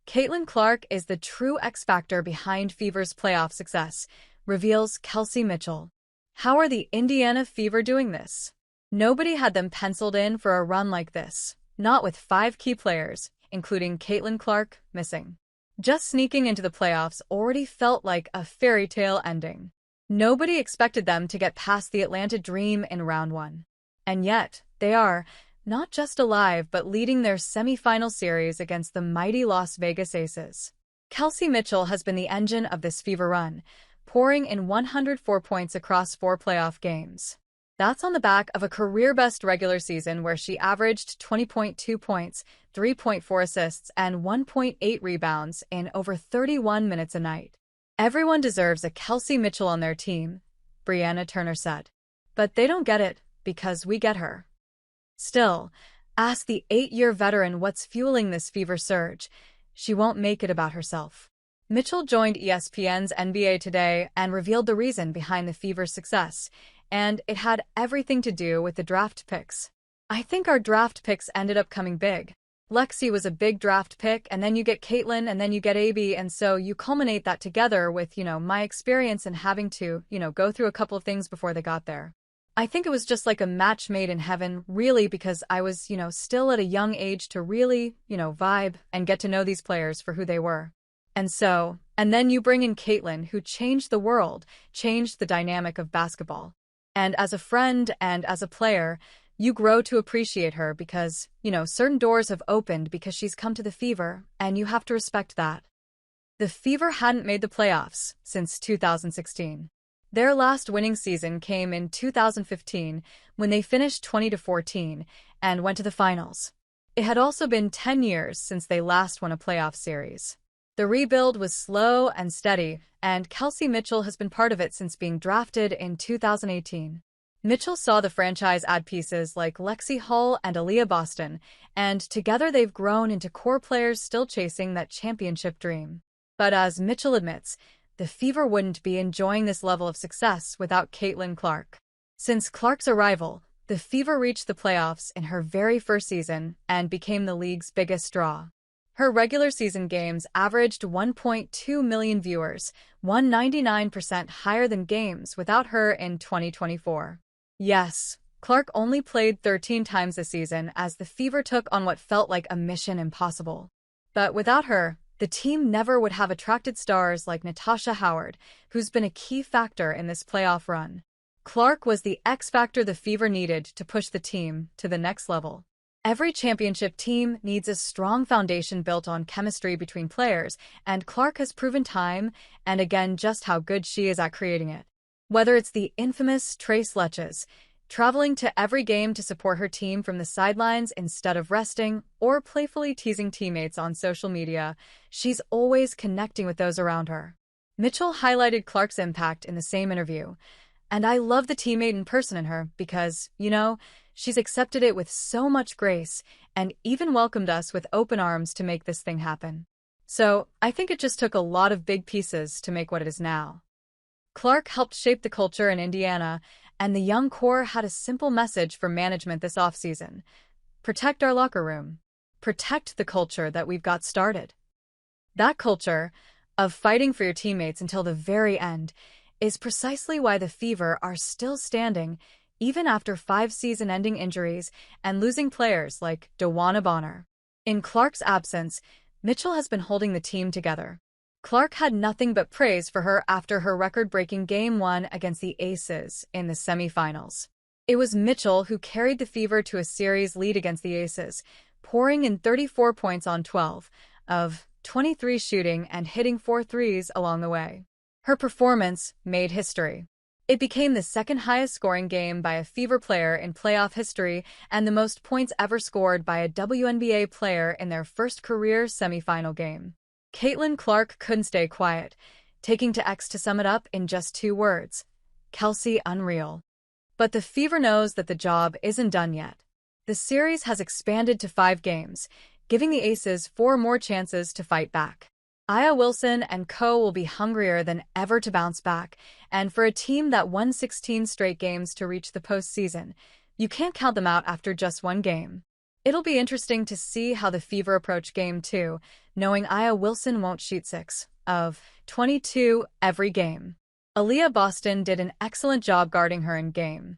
Caitlin Clark is the true X factor behind Fever's playoff success, reveals Kelsey Mitchell. How are the Indiana Fever doing this? Nobody had them penciled in for a run like this, not with 5 key players, including Caitlin Clark, missing. Just sneaking into the playoffs already felt like a fairy tale ending. Nobody expected them to get past the Atlanta Dream in round 1. And yet, they are not just alive but leading their semifinal series against the mighty Las Vegas Aces. Kelsey Mitchell has been the engine of this Fever run, pouring in 104 points across 4 playoff games. That's on the back of a career-best regular season where she averaged 20.2 points, 3.4 assists, and 1.8 rebounds in over 31 minutes a night. Everyone deserves a Kelsey Mitchell on their team, Brianna Turner said. But they don't get it, because we get her. Still, ask the 8-year veteran what's fueling this Fever surge. She won't make it about herself. Mitchell joined ESPN's NBA Today and revealed the reason behind the Fever's success, and it had everything to do with the draft picks. I think our draft picks ended up coming big. Lexi was a big draft pick, and then you get Caitlin, and then you get AB, and so you culminate that together with, my experience and having to, go through a couple of things before they got there. I think it was just like a match made in heaven, really, because I was, still at a young age to really, vibe and get to know these players for who they were. And then you bring in Caitlin, who changed the world, changed the dynamic of basketball. And as a friend and as a player, you grow to appreciate her because, certain doors have opened because she's come to the Fever, and you have to respect that. The Fever hadn't made the playoffs since 2016. Their last winning season came in 2015 when they finished 20-14 and went to the finals. It had also been 10 years since they last won a playoff series. The rebuild was slow and steady, and Kelsey Mitchell has been part of it since being drafted in 2018. Mitchell saw the franchise add pieces like Lexi Hull and Aaliyah Boston, and together they've grown into core players still chasing that championship dream. But as Mitchell admits, the Fever wouldn't be enjoying this level of success without Caitlin Clark. Since Clark's arrival, the Fever reached the playoffs in her very first season and became the league's biggest draw. Her regular season games averaged 1.2 million viewers, 199% higher than games without her in 2024. Yes, Clark only played 13 times this season as the Fever took on what felt like a mission impossible. But without her, the team never would have attracted stars like Natasha Howard, who's been a key factor in this playoff run. Clark was the X factor the Fever needed to push the team to the next level. Every championship team needs a strong foundation built on chemistry between players, and Clark has proven time and again just how good she is at creating it. Whether it's the infamous Trace Letches, traveling to every game to support her team from the sidelines instead of resting, or playfully teasing teammates on social media, she's always connecting with those around her. Mitchell highlighted Clark's impact in the same interview, and I love the teammate in person in her because, she's accepted it with so much grace and even welcomed us with open arms to make this thing happen. So, I think it just took a lot of big pieces to make what it is now. Clark helped shape the culture in Indiana, and the young core had a simple message for management this offseason. Protect our locker room. Protect the culture that we've got started. That culture, of fighting for your teammates until the very end, is precisely why the Fever are still standing, even after 5 season-ending injuries and losing players like DeWanna Bonner. In Clark's absence, Mitchell has been holding the team together. Clark had nothing but praise for her after her record-breaking Game 1 against the Aces in the semifinals. It was Mitchell who carried the Fever to a series lead against the Aces, pouring in 34 points on 12 of 23 shooting and hitting 4 threes along the way. Her performance made history. It became the second highest scoring game by a Fever player in playoff history and the most points ever scored by a WNBA player in their first career semifinal game. Caitlin Clark couldn't stay quiet, taking to X to sum it up in just 2 words: Kelsey unreal. But the Fever knows that the job isn't done yet. The series has expanded to 5 games, giving the Aces 4 more chances to fight back. Aya Wilson and co. will be hungrier than ever to bounce back, and for a team that won 16 straight games to reach the postseason, you can't count them out after just 1 game. It'll be interesting to see how the Fever approach Game 2, knowing Aya Wilson won't shoot 6 of 22 every game. Aaliyah Boston did an excellent job guarding her in game.